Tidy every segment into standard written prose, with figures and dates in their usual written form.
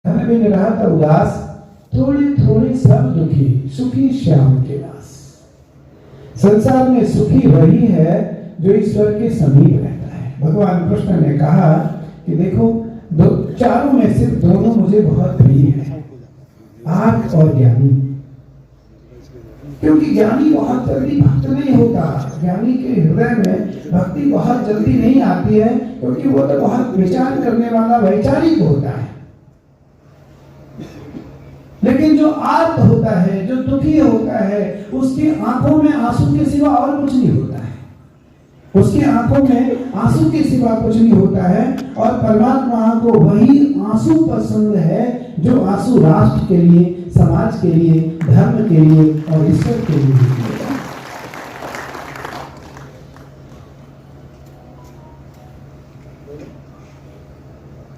धन बिन रहत उदास, थोड़ी थोड़ी सब दुखी, सुखी श्याम के दास। संसार में सुखी वही है जो ईश्वर के समीप रहता है। भगवान कृष्ण ने कहा कि देखो, चारों में से दोनों मुझे बहुत प्रिय है, आर्त और ज्ञानी। क्योंकि ज्ञानी बहुत जल्दी भक्त नहीं होता, ज्ञानी के हृदय में भक्ति बहुत जल्दी नहीं आती है, क्योंकि वो तो बहुत विचार करने वाला वैचारिक होता है। लेकिन जो आर्त होता है, जो दुखी होता है, उसकी आंखों में आंसू के सिवा और कुछ नहीं होता है। उसकी आंखों में आंसू के सिवा कुछ नहीं होता है। और परमात्मा को वही आंसू पसंद है जो आंसू राष्ट्र के लिए, समाज के लिए, धर्म के लिए और ईश्वर के लिए होता है।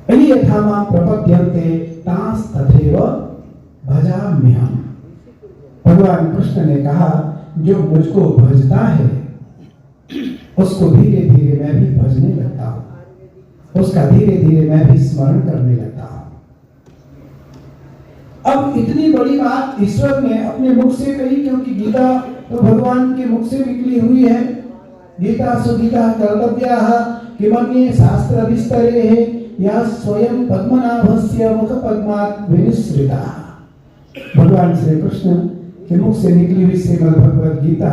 यदि यथा मां प्रपद्यन्ते तांस तथैव भजाम्यहम्। भगवान कृष्ण ने कहा, जो मुझको भजता है उसको धीरे धीरे मैं भी भजने लगता हूं, उसका धीरे धीरे मैं भी स्मरण करने लगता हूं। अब इतनी बड़ी बात ईश्वर ने अपने मुख से कही, क्योंकि गीता तो भगवान के मुख से निकली हुई है। गीता सुगीता कर्तव्याः किमन्ये शास्त्र विस्तरे है, या स्वयं पद्मनाभस्य मुख पद्मात् विनिसृता। भगवान श्री कृष्ण के मुख से निकली हुई श्रीमद् भगवद गीता,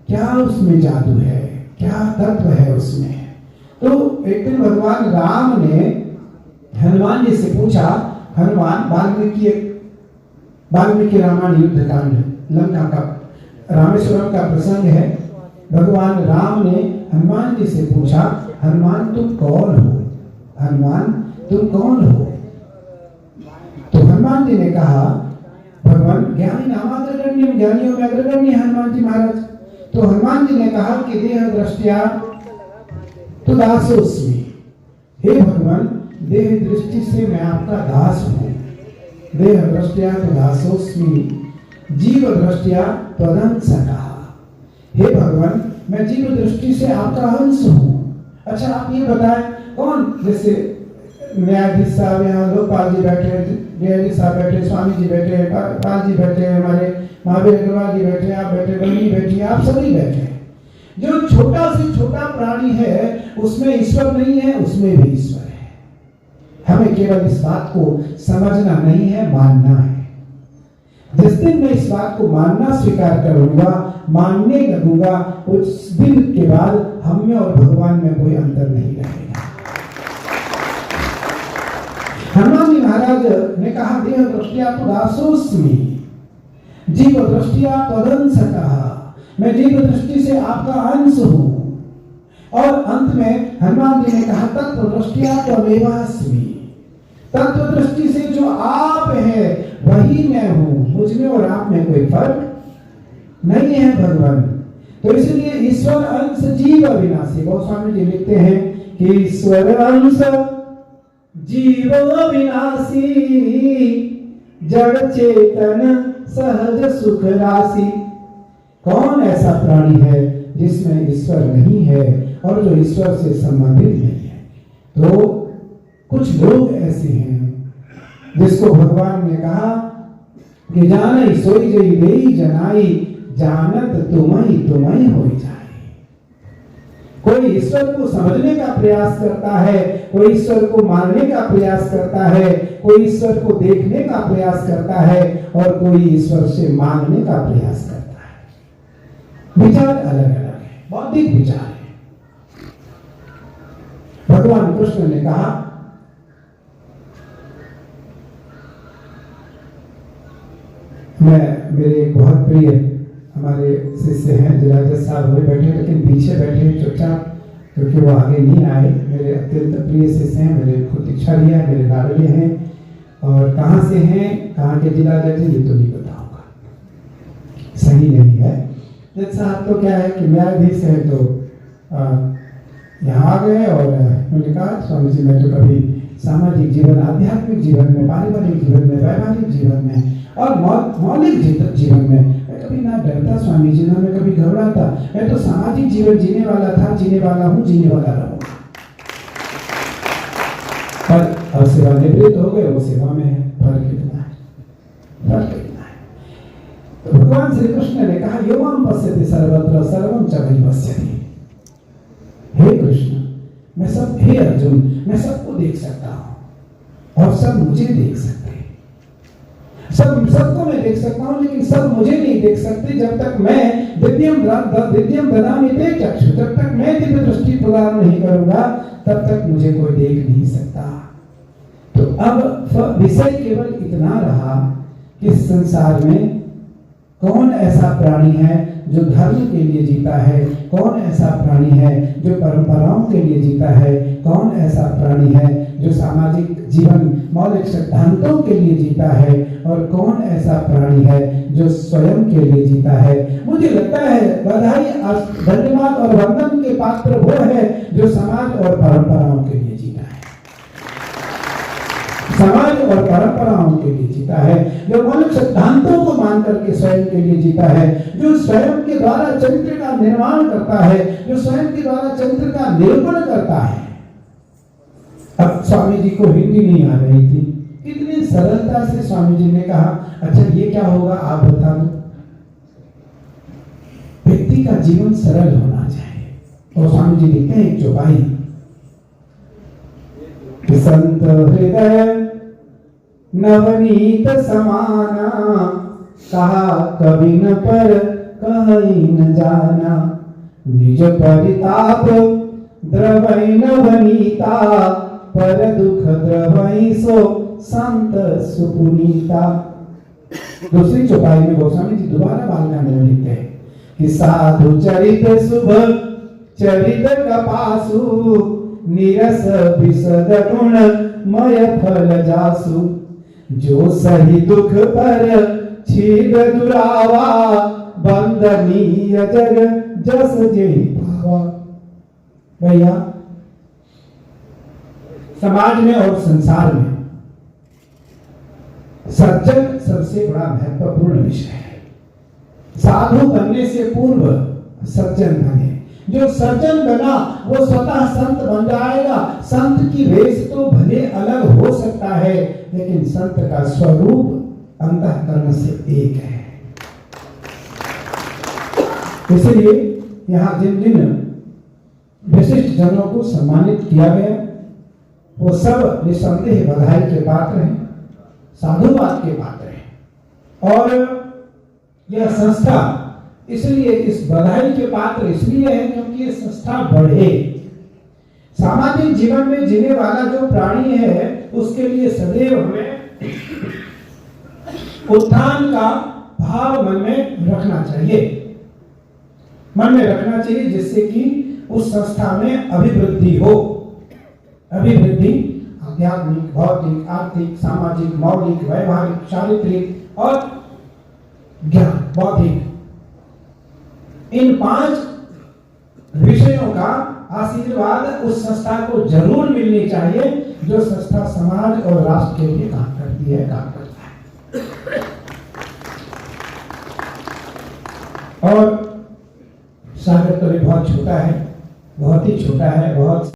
क्या उसमें जादू है, क्या तत्व है उसमें। तो एक दिन भगवान राम ने हनुमान जी से पूछा, हनुमान, वाल्मीकि रामायण युद्ध कांड, लंका का रामेश्वरम का प्रसंग है। भगवान राम ने हनुमान जी से पूछा, हनुमान तुम कौन हो, हनुमान तुम कौन हो। तो हनुमान जी ने कहा, भगवान ज्ञानी नामाग्रगण्यम, ज्ञानियों में अग्रगण्य हनुमान जी महाराज। तो हनुमान जी ने कहा कि देह दृष्टिया तो दासोस्मि, हे भगवान, देह दृष्टि से मैं आपका दास हूँ। देह दृष्टिया तो दासोस्मि, जीव दृष्टिया त्वदंशकः। हे भगवान, मैं जीव दृष्टि से आपका अंश हूँ। अच्छा, आप ये बताएं, कौन, जैसे न्यायाधीश साहब यहाँ, लोकपाल जी बैठे, न्यायाधीश साहब बैठे, स्वामी जी बैठे, पाल जी बैठे, हमारे महावीर अग्रवाल जी बैठे, आप बैठे, बनी बैठी, आप सभी बैठे। जो छोटा से छोटा प्राणी है उसमें ईश्वर नहीं है, उसमें भी ईश्वर है। हमें केवल इस बात को समझना नहीं है, मानना है। जिस दिन मैं इस बात को मानना स्वीकार करूंगा, मानने लगूंगा, उस दिन के बाद हम में और भगवान में कोई अंतर नहीं रहेगा। हनुमान जी महाराज ने कहा, देह दृष्टिया तो दासोस्मि, जीव दृष्टिया त्वदंशकः, मैं जीव दृष्टि से आपका अंश हूं। और अंत में हनुमान जी ने कहा, तत्व दृष्टिया त्वमेवास्मि, तत्व दृष्टि से जो आप है वही मैं हूं, मुझ में और आप में कोई फर्क नहीं है भगवान। तो इसलिए ईश्वर अंश जीव अविनाशी। गोस्वामी जी लिखते हैं कि ईश्वर अंश जीव अविनाशी, जड़ चेतन सहज सुख राशि। कौन ऐसा प्राणी है जिसमें ईश्वर नहीं है और जो ईश्वर से संबंधित नहीं है? तो कुछ लोग ऐसे हैं जिसको भगवान ने कहा कि जानई सोई जई देई जनाई, जानत तुमई तुमई होई जाए। कोई ईश्वर को समझने का प्रयास करता है, कोई ईश्वर को मानने का प्रयास करता है, कोई ईश्वर को देखने का प्रयास करता है और कोई ईश्वर से मांगने का प्रयास करता है। विचार अलग अलग है, बौद्धिक विचार है। भगवान कृष्ण ने कहा, मेरे एक बहुत प्रिय हमारे शिष्य हैं जिलाजत साहब हुए बैठे, लेकिन पीछे बैठे चुपचाप, क्योंकि वो आगे नहीं आए। मेरे अत्यंत प्रिय शिष्य हैं, मेरे खुद दीक्षा लिया, मेरे लाडले हैं। और कहाँ से हैं, कहाँ के जिलाजत हैं, ये तो नहीं बताऊंगा, सही नहीं है। जज साहब तो क्या है कि न्यायाधीश है, तो यहाँ आ गए और उन्होंने कहा, स्वामी जी मैं तो कभी सामाजिक जीवन, आध्यात्मिक जीवन में, पारिवारिक जीवन में, वैवाहिक जीवन में और मौलिक जीवन में मैं कभी ना डरता स्वामी जी, ना मैं कभी घबराता। मैं तो सामाजिक जीवन जीने वाला था, जीने वाला हूँ, जीने वाला रहूंगा। पर अब सेवा सेवानिवृत्त हो गए, वो सेवा में है। फर्क कितना है, फर्क कितना है। तो भगवान श्री कृष्ण ने कहा यो मां पश्यति सर्वत्र सर्वं च मयि पश्यति। हे कृष्ण, मैं सब, हे अर्जुन, मैं सबको देख सकता हूं और सब मुझे देख सकते हैं। सबको मैं देख सकता हूं, लेकिन सब मुझे नहीं देख सकते जब तक मैं दिव्यम ददामि ते चक्षु, जब तक मैं दिव्य दृष्टि प्रदान नहीं करूंगा तब तक मुझे कोई देख नहीं सकता। तो अब विषय केवल इतना रहा कि संसार में कौन ऐसा प्राणी है जो धर्म के लिए जीता है, कौन ऐसा प्राणी है जो परंपराओं के लिए जीता है, कौन ऐसा प्राणी है जो सामाजिक जीवन मौलिक सिद्धांतों के लिए जीता है, और कौन ऐसा प्राणी है जो स्वयं के लिए जीता है। मुझे लगता है बधाई, धन्यवाद और वंदन के पात्र वो है जो समाज और परंपराओं के लिए जीता है, समाज और परंपराओं के लिए जीता है, जो मौलिक सिद्धांतों को मान करके स्वयं के लिए जीता है, जो स्वयं के द्वारा चरित्र का निर्माण करता है, जो स्वयं के द्वारा चरित्र का निरूपण करता है। अब स्वामी जी को हिंदी नहीं आ रही थी, कितनी सरलता से स्वामी जी ने कहा अच्छा ये क्या होगा आप बता दो। व्यक्ति का जीवन सरल होना चाहिए। और स्वामी जी लिखते हैं एक चौपाई, संत हृदय नवनीत समाना, कहा कभी न पर कहीं न जाना, निज परिताप द्रवै नवनीता, पर दुख द्रवै सो संत सुपुनीता। दूसरी चौपाई में गोस्वामी जी दोबारा बालना में लिखते हैं कि साधु चरित शुभ चरित कपासु, निरस विशद गुण मय फल जासु, जो सही दुख पर छीद दुरावा, बंदनीय जग जस जेहि भावा। भैया समाज में और संसार में सज्जन सबसे बड़ा महत्वपूर्ण विषय है। साधु बनने से पूर्व सज्जन बने। जो सज्जन बना वो स्वतः संत बन जाएगा। संत की वेश तो भले अलग हो सकता है, लेकिन संत का स्वरूप अंतःकरण से एक है। इसलिए यहाँ जिन जिन विशिष्ट जनों को सम्मानित किया गया वो सब निस्संदेह बधाई के पात्र हैं, साधुवाद के पात्र हैं। और यह संस्था इसलिए इस बधाई के पात्र इसलिए है क्योंकि ये संस्था बढ़े। सामाजिक जीवन में जीने वाला जो प्राणी है उसके लिए सदैव हमें उत्थान का भाव मन में रखना चाहिए, मन में रखना चाहिए, जिससे कि उस संस्था में अभिवृद्धि हो। अभिवृद्धि आध्यात्मिक, भौतिक, आर्थिक, सामाजिक, मौलिक, वैवाहिक, चारित्रिक और ज्ञान बौद्धिक, इन 5 विषयों का आशीर्वाद उस संस्था को जरूर मिलनी चाहिए जो संस्था समाज और राष्ट्र के लिए काम करती है, काम करता है। और सागर तो भी बहुत छोटा है, बहुत ही छोटा है, बहुत